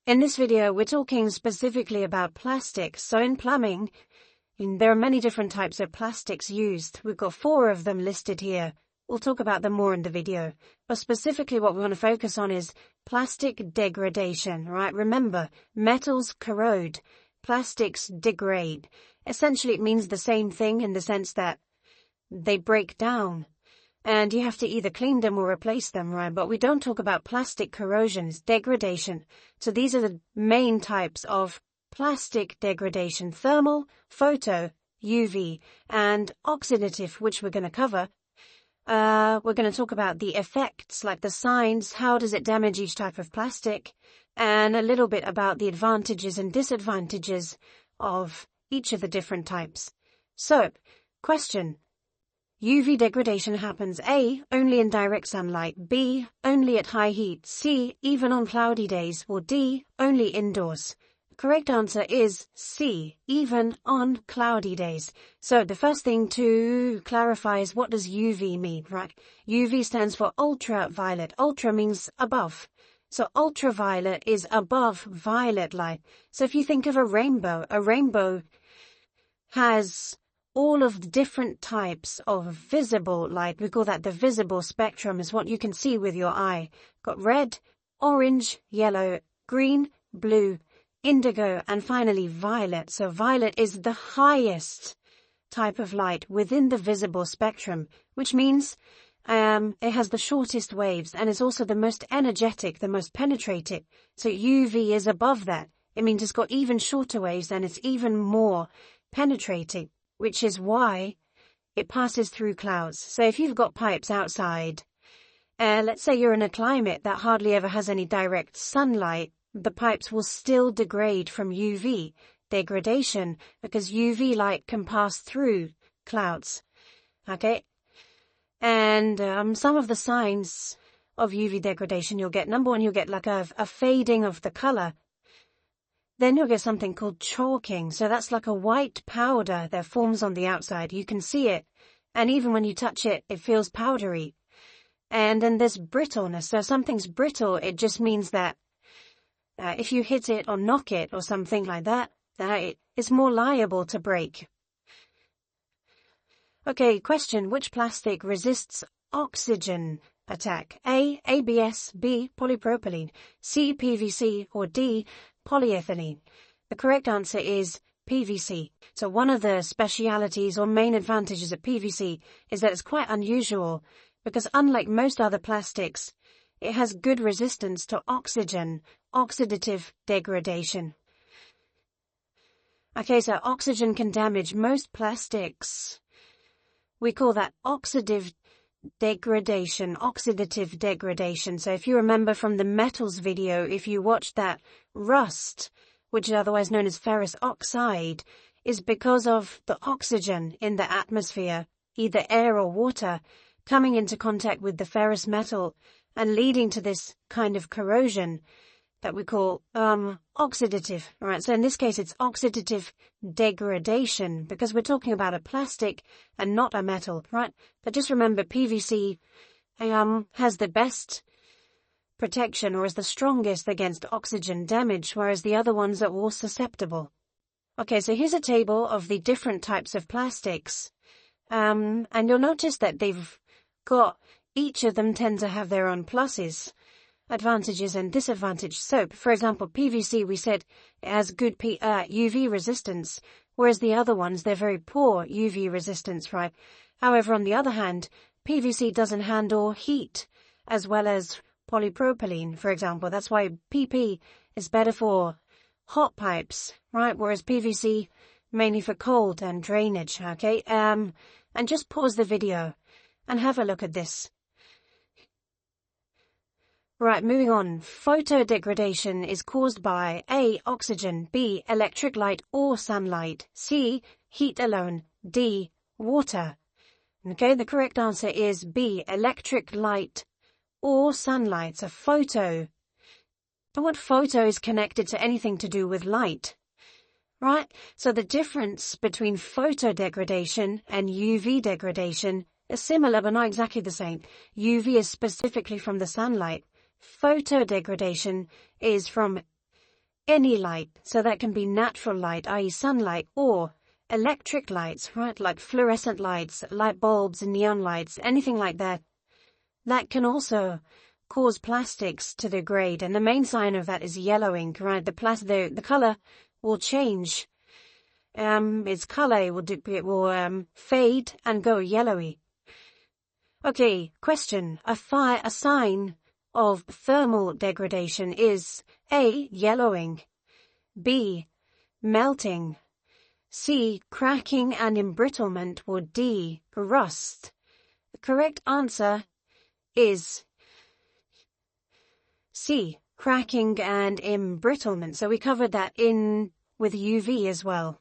In this video, we're talking specifically about plastics. So in plumbing, there are many different types of plastics used. We've got 4 of them listed here. We'll talk about them more in the video. But specifically what we want to focus on is plastic degradation, right? Remember, metals corrode, plastics degrade. Essentially, it means the same thing in the sense that they break down. And you have to either clean them or replace them, right? But we don't talk about plastic corrosion, it's degradation. So these are the main types of plastic degradation: thermal, photo, UV, and oxidative, which we're going to cover. We're going to talk about the effects, like the signs, how does it damage each type of plastic, and a little bit about the advantages and disadvantages of each of the different types. So, question. UV degradation happens A, only in direct sunlight, B, only at high heat, C, even on cloudy days, or D, only indoors. The correct answer is C, even on cloudy days. So the first thing to clarify is, what does UV mean, right? UV stands for ultraviolet. Ultra means above. So ultraviolet is above violet light. So if you think of a rainbow has all of the different types of visible light. We call that the visible spectrum, is what you can see with your eye. Got red, orange, yellow, green, blue, indigo, and finally violet. So violet is the highest type of light within the visible spectrum, which means it has the shortest waves and is also the most energetic, the most penetrating. So UV is above that. It means it's got even shorter waves and it's even more penetrating, which is why it passes through clouds. So if you've got pipes outside, let's say you're in a climate that hardly ever has any direct sunlight, the pipes will still degrade from UV degradation because UV light can pass through clouds. Okay? And some of the signs of UV degradation you'll get. Number 1, you'll get like a fading of the color. Then you'll get something called chalking. So that's like a white powder that forms on the outside. You can see it. And even when you touch it, it feels powdery. And then there's brittleness. So if something's brittle, it just means that if you hit it or knock it or something like that, it is more liable to break. Okay, question. Which plastic resists oxygen attack? A, ABS, B, polypropylene, C, PVC, or D, polyethylene? The correct answer is PVC. So one of the specialities or main advantages of PVC is that it's quite unusual because unlike most other plastics, it has good resistance to oxygen, oxidative degradation. Okay, so oxygen can damage most plastics. We call that oxidative degradation. So if you remember from the metals video, if you watched that, rust, which is otherwise known as ferrous oxide, is because of the oxygen in the atmosphere, either air or water, coming into contact with the ferrous metal and leading to this kind of corrosion that we call oxidative. All right, so in this case, it's oxidative degradation because we're talking about a plastic and not a metal, right? But just remember, PVC has the best protection or is the strongest against oxygen damage, whereas the other ones are all susceptible. Okay, so here's a table of the different types of plastics. And you'll notice that each of them tend to have their own pluses, advantages and disadvantages. So, for example, PVC, we said it has good UV resistance, whereas the other ones, they're very poor UV resistance, right? However, on the other hand, PVC doesn't handle heat as well as polypropylene, for example. That's why PP is better for hot pipes, right? Whereas PVC mainly for cold and drainage, okay? And just pause the video and have a look at this. Right, moving on. Photodegradation is caused by A, oxygen, B, electric light or sunlight, C, heat alone, D, water. Okay, the correct answer is B, electric light or sunlight. So photo. The word photo is connected to anything to do with light, right? So the difference between photodegradation and UV degradation is similar but not exactly the same. UV is specifically from the sunlight. Photodegradation is from any light. So that can be natural light, i.e. sunlight, or electric lights, right? Like fluorescent lights, light bulbs, neon lights, anything like that. That can also cause plastics to degrade, and the main sign of that is yellowing, right? The color will change. Its color will fade and go yellowy. Okay, question. A sign of thermal degradation is A. Yellowing, B. Melting, C. Cracking and embrittlement, or D. Rust. The correct answer is C. Cracking and embrittlement. So we covered that with UV as well.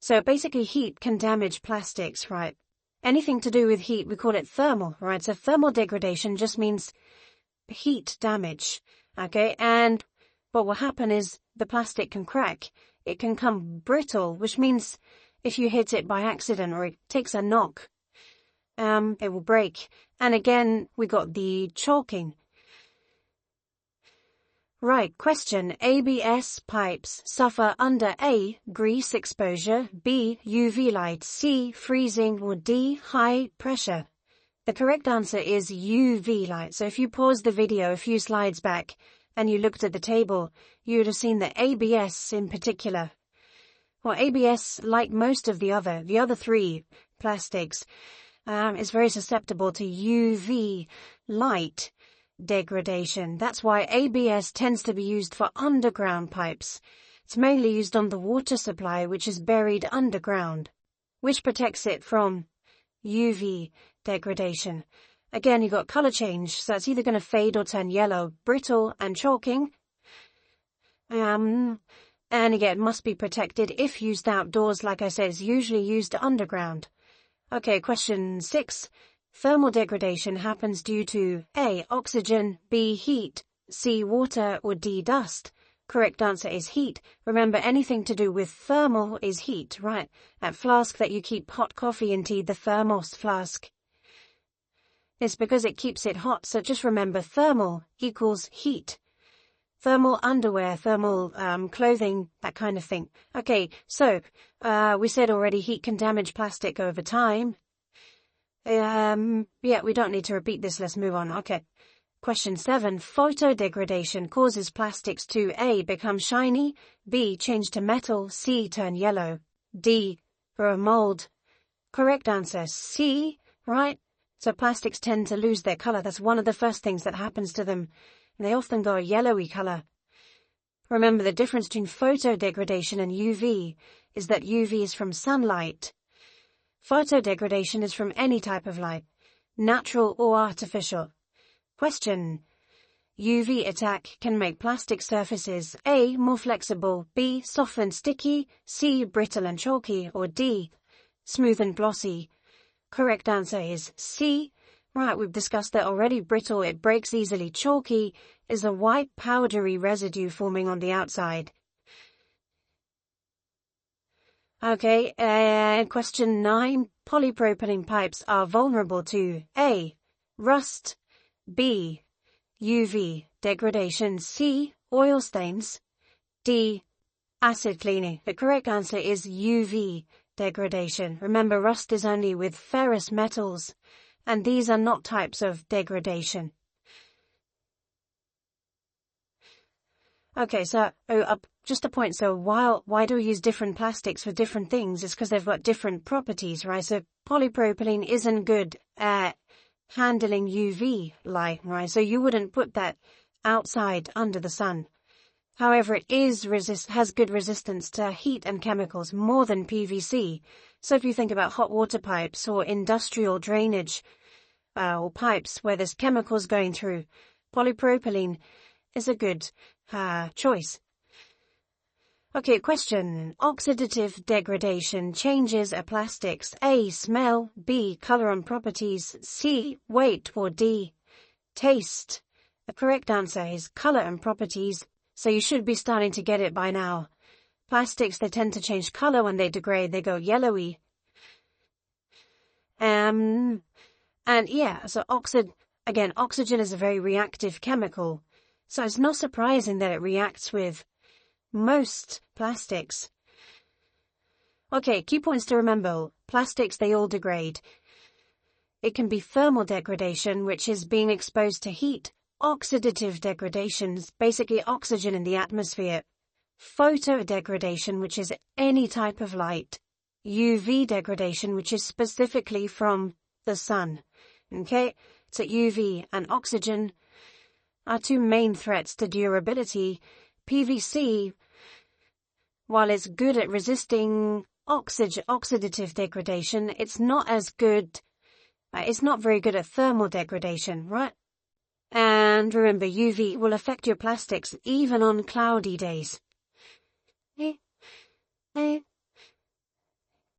So basically heat can damage plastics, right? Anything to do with heat, we call it thermal, right? So thermal degradation just means heat damage, okay? And what will happen is the plastic can crack. It can become brittle, which means if you hit it by accident or it takes a knock, it will break. And again, we got the chalking. Right, question. ABS pipes suffer under A. Grease exposure, B. UV light, C. Freezing, or D. High pressure. The correct answer is UV light. So if you pause the video a few slides back and you looked at the table, you would have seen that ABS in particular. Well, ABS, like most of the other three plastics, is very susceptible to UV light degradation. That's why ABS tends to be used for underground pipes. It's mainly used on the water supply, which is buried underground, which protects it from UV degradation. Again, you got color change, so it's either going to fade or turn yellow, brittle and chalking. And again, must be protected if used outdoors. Like I said, it's usually used underground. Okay, question 6. Thermal degradation happens due to A. Oxygen, B. Heat, C. Water, or D. Dust. Correct answer is heat. Remember, anything to do with thermal is heat, right? That flask that you keep hot coffee in, the thermos flask. It's because it keeps it hot, so just remember thermal equals heat. Thermal underwear, thermal clothing, that kind of thing. Okay, so we said already heat can damage plastic over time. Yeah, we don't need to repeat this. Let's move on. Okay. Question 7. Photodegradation causes plastics to A. Become shiny, B. Change to metal, C. Turn yellow, D. Grow mold. Correct answer C, right? So plastics tend to lose their color. That's one of the first things that happens to them. And they often go a yellowy color. Remember, the difference between photodegradation and UV is that UV is from sunlight. Photodegradation is from any type of light, natural or artificial. Question. UV attack can make plastic surfaces A. More flexible, B. Soft and sticky, C. Brittle and chalky, or D. Smooth and glossy. Correct answer is C. Right, we've discussed that already. Brittle, it breaks easily. Chalky is a white powdery residue forming on the outside. Okay, question 9. Polypropylene pipes are vulnerable to A. Rust, B. UV degradation, C. Oil stains, D. Acid cleaning. The correct answer is UV degradation. Remember, rust is only with ferrous metals, and these are not types of degradation. Okay, so just a point. So why do we use different plastics for different things? It's because they've got different properties, right? So polypropylene isn't good at handling UV light, right? So you wouldn't put that outside under the sun. However, it has good resistance to heat and chemicals, more than PVC. So if you think about hot water pipes or industrial drainage or pipes where there's chemicals going through, polypropylene is a good choice. Okay, question. Oxidative degradation changes a plastic's A. Smell, B. Color and properties, C. Weight, or D. Taste. The correct answer is color and properties, so you should be starting to get it by now. Plastics, they tend to change color when they degrade. They go yellowy. And yeah, so oxygen is a very reactive chemical. So it's not surprising that it reacts with most plastics. Okay, key points to remember. Plastics, they all degrade. It can be thermal degradation, which is being exposed to heat. Oxidative degradation, basically oxygen in the atmosphere. Photodegradation, which is any type of light. UV degradation, which is specifically from the sun. Okay, so UV and oxygen are two main threats to durability. PVC, while it's good at resisting oxidative degradation, it's not as good, it's not very good at thermal degradation, right? And remember, UV will affect your plastics even on cloudy days.